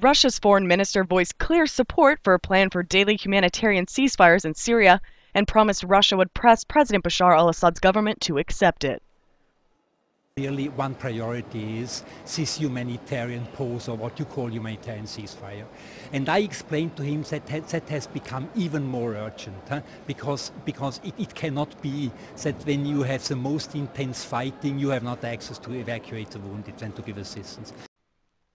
Russia's foreign minister voiced clear support for a plan for daily humanitarian ceasefires in Syria and promised Russia would press President Bashar al-Assad's government to accept it. Clearly, one priority is this humanitarian pause, or what you call humanitarian ceasefire. And I explained to him that that has become even more urgent, because it cannot be that when you have the most intense fighting, you have not access to evacuate the wounded and to give assistance.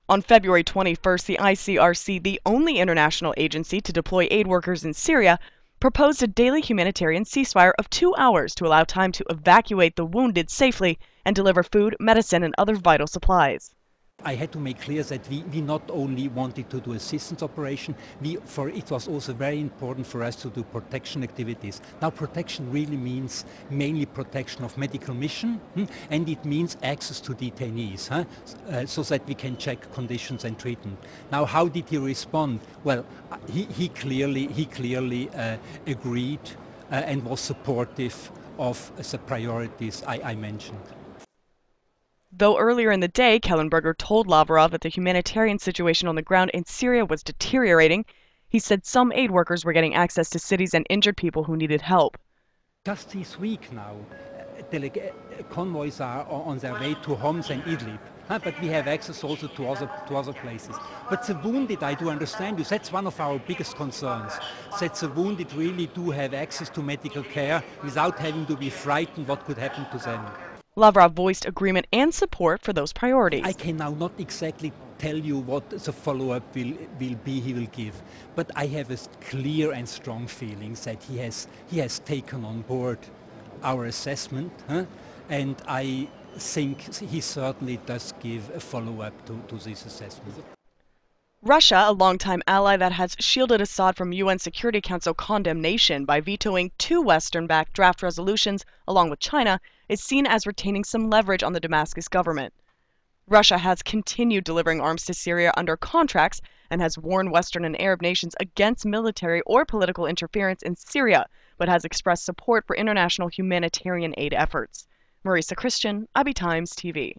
On February 21st, the ICRC, the only international agency to deploy aid workers in Syria, proposed a daily humanitarian ceasefire of 2 hours to allow time to evacuate the wounded safely and deliver food, medicine, and other vital supplies. I had to make clear that we not only wanted to do assistance operation, it was also very important for us to do protection activities. Now protection really means mainly protection of medical mission, and it means access to detainees, so that we can check conditions and treatment. Now how did he respond? Well, he clearly agreed and was supportive of the priorities I mentioned. Though earlier in the day, Kellenberger told Lavrov that the humanitarian situation on the ground in Syria was deteriorating, he said some aid workers were getting access to cities and injured people who needed help. Just this week now, convoys are on their way to Homs and Idlib, but we have access also to other places. But the wounded, I do understand you, that's one of our biggest concerns, that the wounded really do have access to medical care without having to be frightened what could happen to them. Lavrov voiced agreement and support for those priorities. I can now not exactly tell you what the follow-up will be he will give, but I have a clear and strong feeling that he has taken on board our assessment, and I think he certainly does give a follow-up to this assessment. Russia, a longtime ally that has shielded Assad from UN Security Council condemnation by vetoing 2 Western-backed draft resolutions along with China, is seen as retaining some leverage on the Damascus government. Russia has continued delivering arms to Syria under contracts and has warned Western and Arab nations against military or political interference in Syria, but has expressed support for international humanitarian aid efforts. Marisa Christian, IB Times TV.